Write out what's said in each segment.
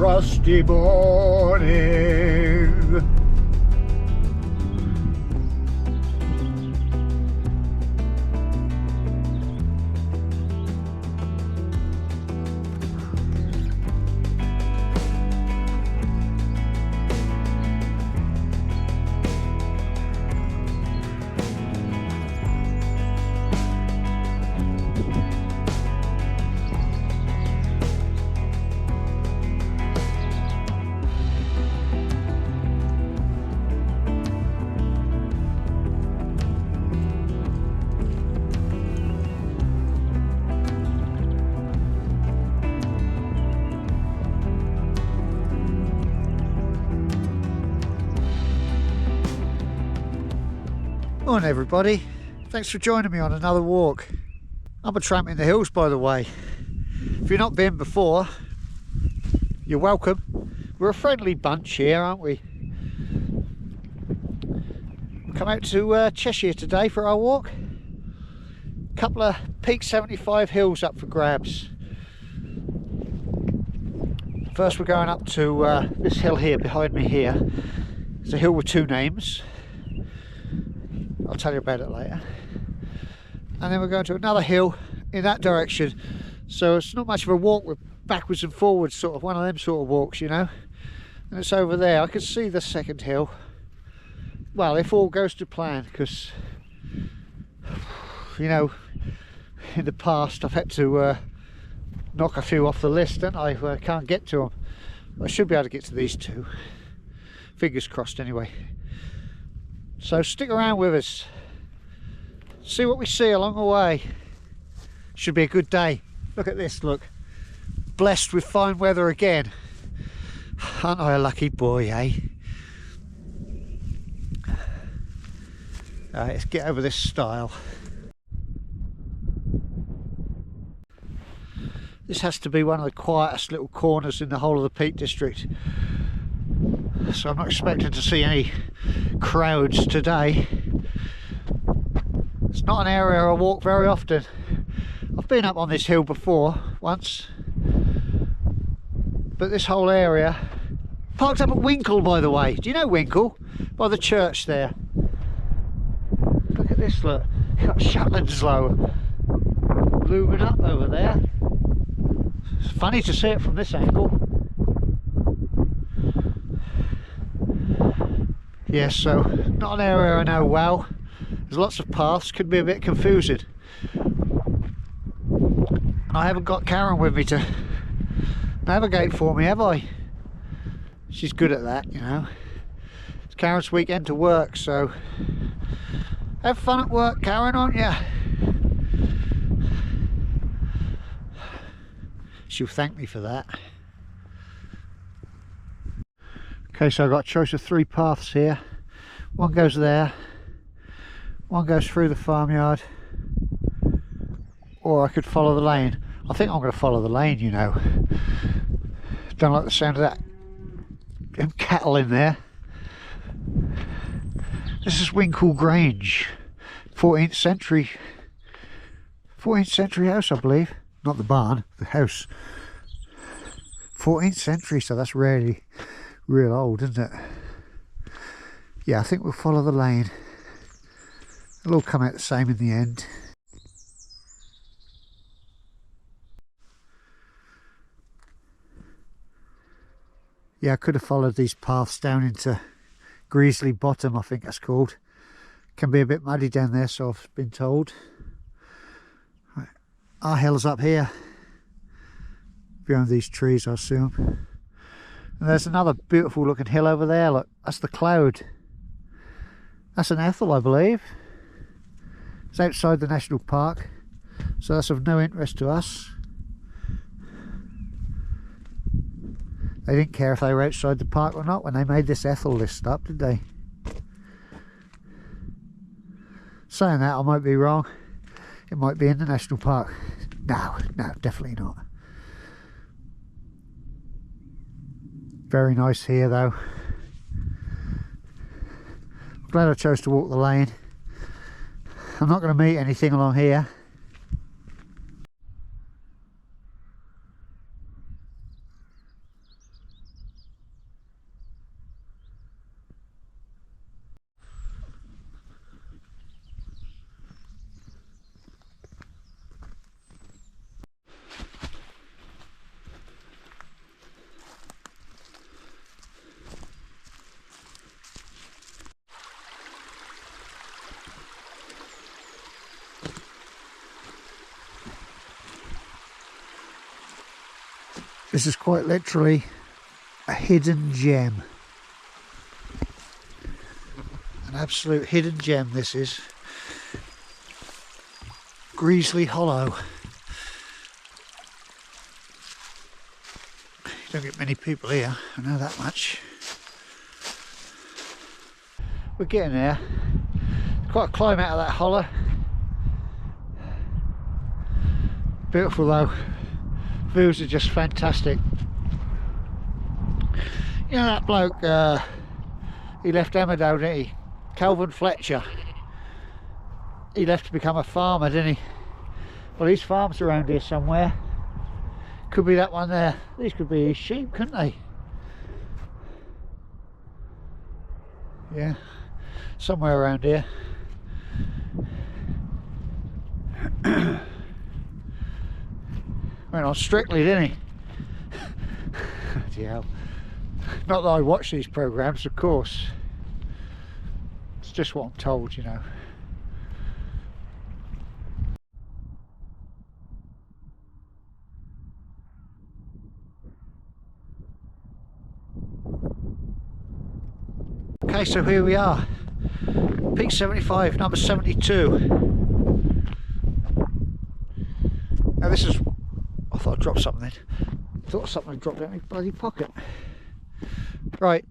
frosty morning. Morning everybody, thanks for joining me on another walk. I'm a tramp in the hills, by the way. If you've not been before, you're welcome. We're a friendly bunch here, aren't we? Come out to Cheshire today for our walk. Couple of Peak 75 hills up for grabs. First we're going up to this hill here behind me here. It's a hill with two names. I'll tell you about it later. And then we're going to another hill in that direction. So it's not much of a walk, we're backwards and forwards, sort of one of them sort of walks, you know. And it's over there. I can see the second hill. Well, if all goes to plan, because, you know, in the past I've had to knock a few off the list, and I can't get to them. I should be able to get to these two. Fingers crossed anyway. So stick around with us, see what we see along the way. Should be a good day. Look at this, look. Blessed with fine weather again. Aren't I a lucky boy, eh? Alright, let's get over this stile. This has to be one of the quietest little corners in the whole of the Peak District. So I'm not expecting to see any crowds today. It's not an area I walk very often. I've been up on this hill before, once. But this whole area... Parked up at Wincle, by the way. Do you know Wincle? By the church there. Look at this, look. You've got Shetlands Low looming up over there. It's funny to see it from this angle. Yes, so not an area I know well. There's lots of paths, could be a bit confusing. I haven't got Karen with me to navigate for me, have I? She's good at that, you know. It's Karen's weekend to work, so have fun at work, Karen, aren't you? She'll thank me for that. Okay, so I've got a choice of three paths here. One goes there, one goes through the farmyard, or I could follow the lane. I think I'm going to follow the lane, you know. Don't like the sound of that them cattle in there. This is Wincle Grange, 14th century house, I believe. Not the barn, the house. 14th century, so that's really real old, isn't it? Yeah, I think we'll follow the lane. It'll all come out the same in the end. Yeah, I could have followed these paths down into Greasley Bottom, I think that's called. Can be a bit muddy down there, so I've been told. Right. Our hill's up here, behind these trees, I assume. And there's another beautiful looking hill over there. Look, that's the Cloud. That's an Ethel, I believe. It's outside the national park, so that's of no interest to us. They didn't care if they were outside the park or not when they made this Ethel list up, did they? Saying that, I might be wrong. It might be in the national park. No, definitely not. Very nice here though. I'm glad I chose to walk the lane. I'm not going to meet anything along here. This is quite literally a hidden gem. An absolute hidden gem this is. Greasley Hollow. You don't get many people here, I know that much. We're getting there. Quite a climb out of that hollow. Beautiful though. Views are just fantastic. You know that bloke, he left Emmerdale, didn't he? Calvin Fletcher. He left to become a farmer, didn't he? Well, his farm's around here somewhere. Could be that one there. These could be his sheep, couldn't they? Yeah, somewhere around here. Went on Strictly, didn't he? Bloody hell. Not that I watch these programmes, of course. It's just what I'm told, you know. Okay, so here we are. Peak 75, number 72. Now this is... I thought I'd dropped something then. Thought something had dropped out of my bloody pocket. Right.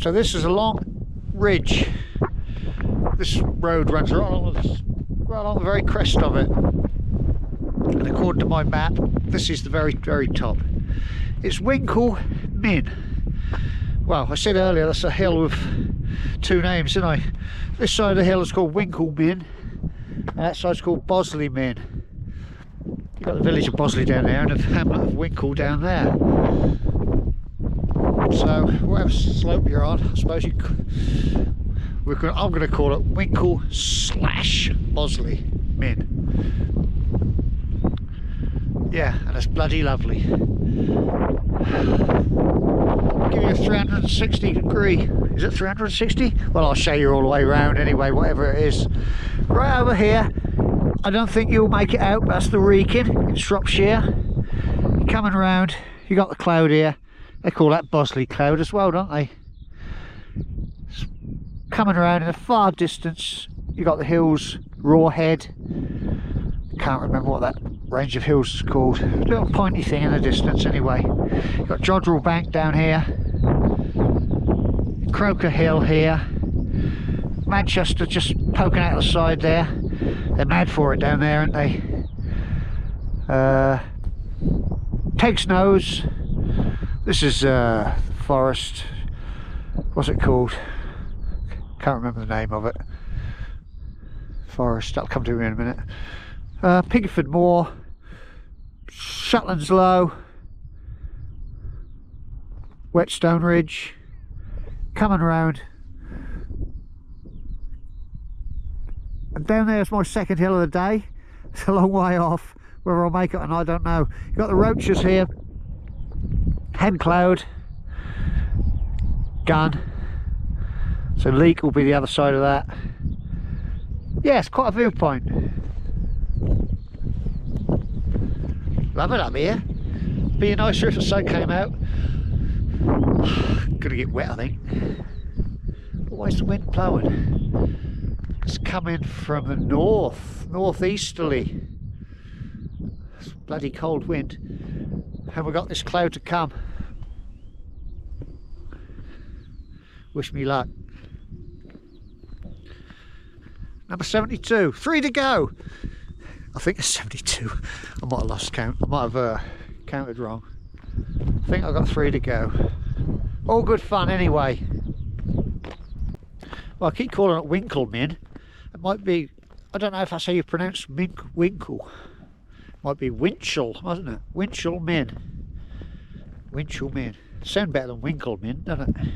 So this is a long ridge. This road runs right along the very crest of it. And according to my map, this is the very, very top. It's Wincle Minn. Well, I said earlier that's a hill with two names, didn't I? This side of the hill is called Wincle Minn, and that side's called Bosley Minn. You've got the village of Bosley down there and the hamlet of Wincle down there. So, whatever slope you're on, I suppose you could, I'm going to call it Wincle / Bosley Minn. Yeah, and it's bloody lovely. Give you a 360 degree. Is it 360? Well, I'll show you all the way around anyway, whatever it is. Right over here, I don't think you'll make it out, but that's the Wrekin in Shropshire. Coming round, you got the cloud here. They call that Bosley Cloud as well, don't they? Coming around in the far distance, you got the hills, Carhead. Can't remember what that range of hills is called. A little pointy thing in the distance anyway. You've got Jodrell Bank down here. Croker Hill here. Manchester just poking out the side there. They're mad for it down there, aren't they? Teg's Nose. This is forest. What's it called? Can't remember the name of it. Forest. That'll come to me in a minute. Pigford Moor, Shetlands Low, Whetstone Ridge, coming round, and down there's my second hill of the day. It's a long way off. Whether I'll make it or not, I don't know. You've got the Roaches here, Hen Cloud, Gun, so Leek will be the other side of that. Yeah, it's quite a viewpoint. Love it up here. Be nicer if the sun came out. Gonna get wet, I think. But why is the wind blowing? It's coming from the northeasterly. It's a bloody cold wind. And we've got this cloud to come. Wish me luck. Number 72. 3 to go. I think it's 72. I might have lost count. I might have counted wrong. I think I've got 3 to go. All good fun anyway. Well, I keep calling it Wincle Minn. It might be, I don't know if that's how you pronounce Wincle. It might be Winchell, wasn't it? Winchell Minn. Winchell Minn. Sound better than Wincle Minn, doesn't it?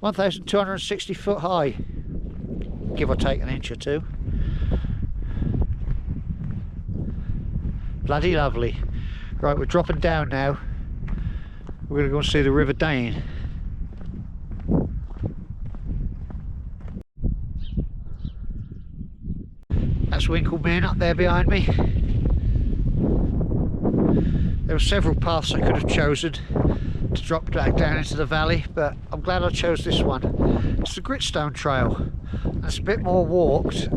1,260 foot high. Give or take an inch or two. Bloody lovely. Right, we're dropping down now. We're going to go and see the River Dane. That's Wincle Minn up there behind me. There were several paths I could have chosen to drop back down into the valley, but I'm glad I chose this one. It's the Gritstone Trail. It's a bit more walked.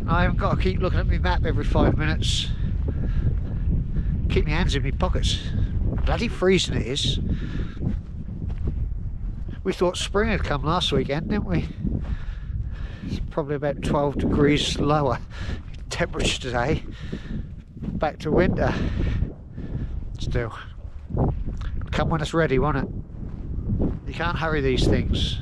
I haven't got to keep looking at my map every 5 minutes. Keep my hands in my pockets. Bloody freezing it is. We thought spring had come last weekend, didn't we? It's probably about 12 degrees lower temperature today. Back to winter. Still, come when it's ready, won't it? You can't hurry these things.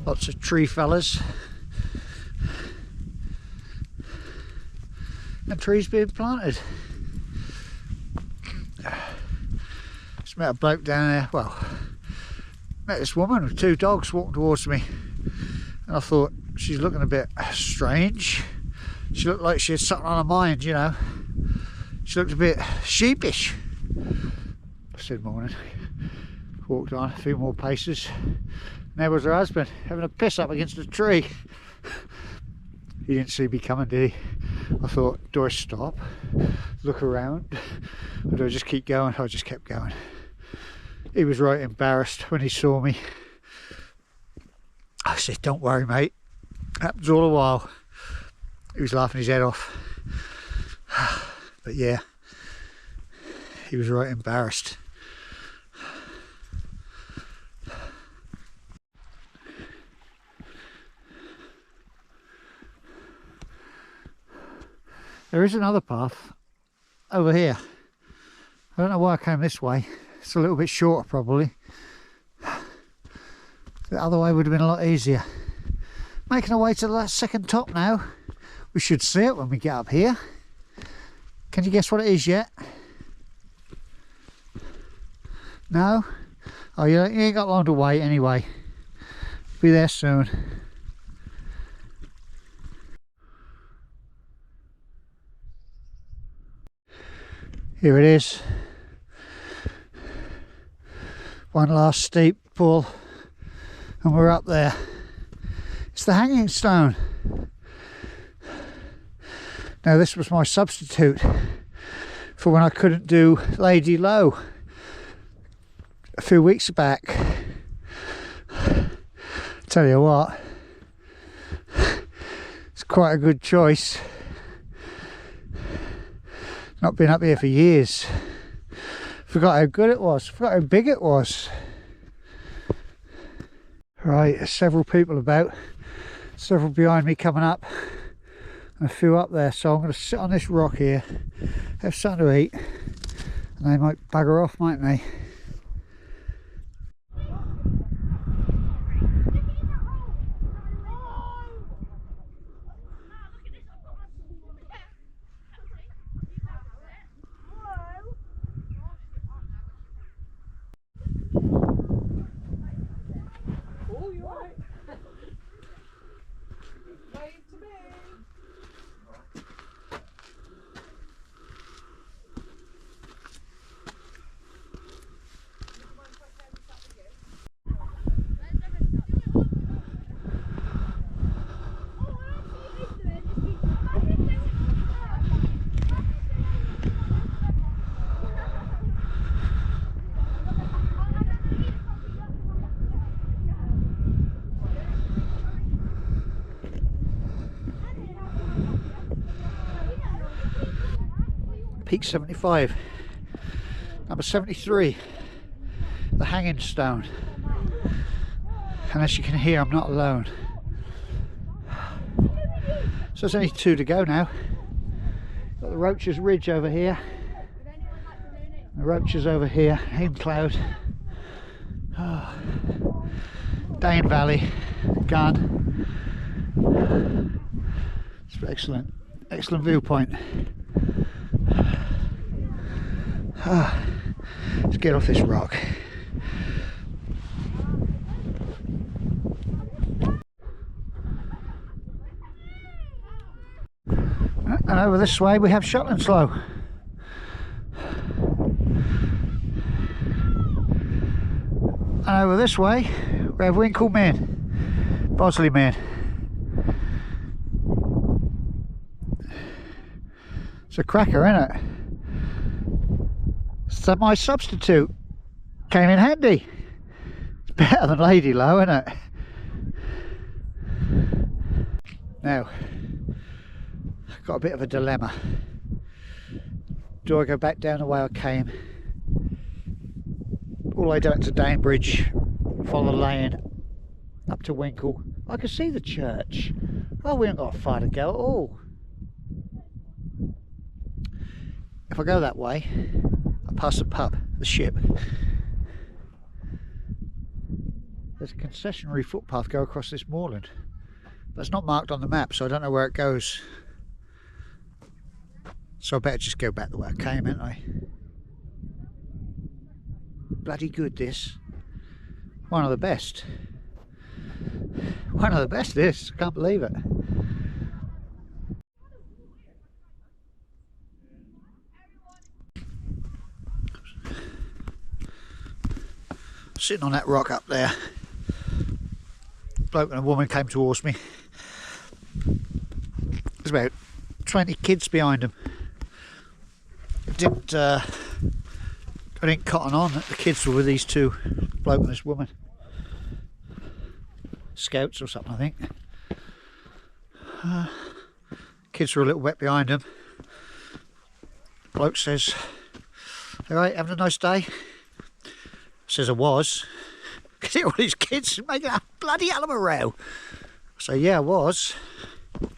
Lots of tree fellas and trees being planted. Just met a bloke down there, well, met this woman with 2 dogs walking towards me, and I thought, she's looking a bit strange. She looked like she had something on her mind, you know. She looked a bit sheepish. I said morning. Walked on a few more paces. There was her husband having a piss up against a tree. He didn't see me coming, did he? I thought, do I stop, look around, or do I just keep going? I just kept going. He was right embarrassed when he saw me. I said, don't worry, mate. Happens all the while. He was laughing his head off. But yeah, he was right embarrassed. There is another path over here. I don't know why I came this way. It's a little bit shorter probably. The other way would have been a lot easier. Making our way to that second top now. We should see it when we get up here. Can you guess what it is yet? No? Oh, you ain't got long to wait anyway. Be there soon. Here it is. One last steep pull and we're up there. It's the hanging stone. Now this was my substitute for when I couldn't do Lady Low a few weeks back. Tell you what, it's quite a good choice. Not been up here for years. Forgot how good it was. Forgot how big it was. Right, there's several people about. Several behind me coming up. And a few up there. So I'm going to sit on this rock here. Have something to eat. And they might bugger off, mightn't they? Peak 75. Number 73, the Hanging Stone. And as you can hear, I'm not alone. So there's only 2 to go now. Got the Roaches Ridge over here. The Roaches over here, in Cloud. Oh. Dane Valley, Gun. It's excellent, excellent viewpoint. Oh. Let's get off this rock. And over this way we have Shetland Slough. And over this way we have Wincle minn, Bosley minn. It's a cracker, isn't it? So my substitute came in handy. It's better than Lady Low, isn't it? Now, I've got a bit of a dilemma. Do I go back down the way I came, all the way down to Danebridge, follow the lane up to Wincle? I can see the church. Oh, we ain't got far to go at all. If I go that way, I pass the pub, the Ship. There's a concessionary footpath go across this moorland. That's not marked on the map, so I don't know where it goes. So I better just go back the way I came, ain't I? Bloody good, this. One of the best. One of the best, this. I can't believe it. Sitting on that rock up there. A bloke and a woman came towards me. There's about 20 kids behind them. I didn't cotton on that the kids were with these 2, bloke and this woman. Scouts or something, I think. Kids were a little wet behind them. Bloke says, "Alright, having a nice day?" Says I was. Because all these kids making a bloody hell of a row. So yeah, I was.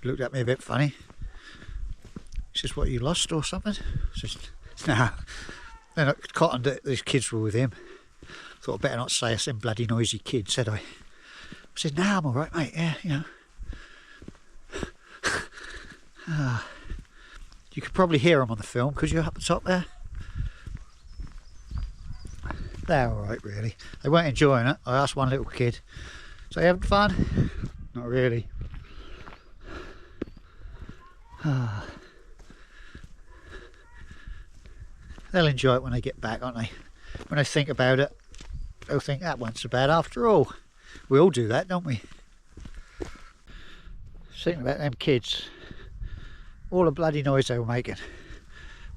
He looked at me a bit funny. He says, "What, you lost or something?" I says, "No." Then I cottoned that these kids were with him. Thought I'd better not say I said bloody noisy kids, said I? I said, "No, I'm alright, mate, yeah, you know." You could probably hear them on the film, could you, up the top there? They're alright, really. They weren't enjoying it. I asked one little kid, "So you having fun?" "Not really." They'll enjoy it when they get back, aren't they? When they think about it, they'll think that wasn't so bad after all. We all do that, don't we? Thinking about them kids, all the bloody noise they were making.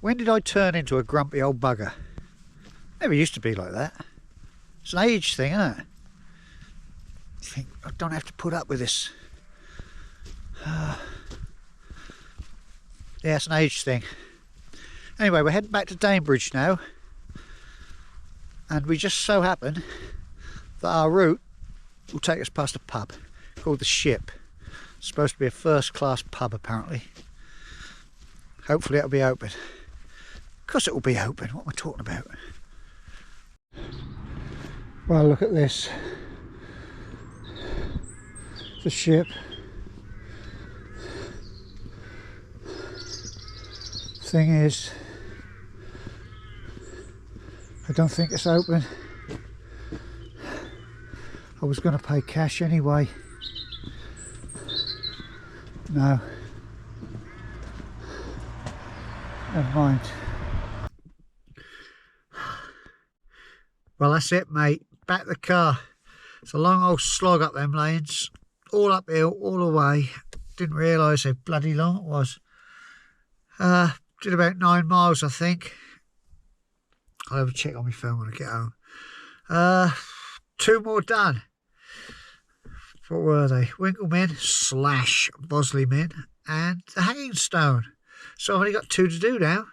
When did I turn into a grumpy old bugger? Never used to be like that. It's an age thing, isn't it? You think, I don't have to put up with this. Yeah, it's an age thing. Anyway, we're heading back to Danebridge now, and we just so happen that our route will take us past a pub called the Ship. It's supposed to be a first-class pub, apparently. Hopefully it'll be open. Of course it will be open. What am I talking about? Well, look at this. The Ship. Thing is, I don't think it's open. I was going to pay cash anyway. No. Never mind. Well, that's it, mate. Back the car. It's a long old slog up them lanes. All uphill, all the way. Didn't realise how bloody long it was. Did about 9 miles, I think. I'll have a check on my phone when I get home. 2 more done. What were they? Wincle minn / Bosley minn and the Hanging Stone. So I've only got 2 to do now.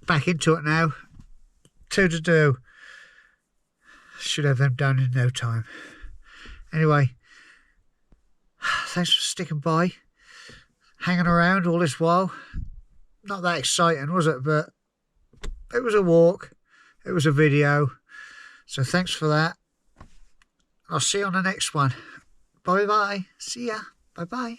back into it now. 2 to do. Should have them done in no time. Anyway, thanks for sticking by, hanging around all this while. Not that exciting, was it? But it was a walk. It was a video. So thanks for that. I'll see you on the next one. Bye bye. See ya. Bye bye.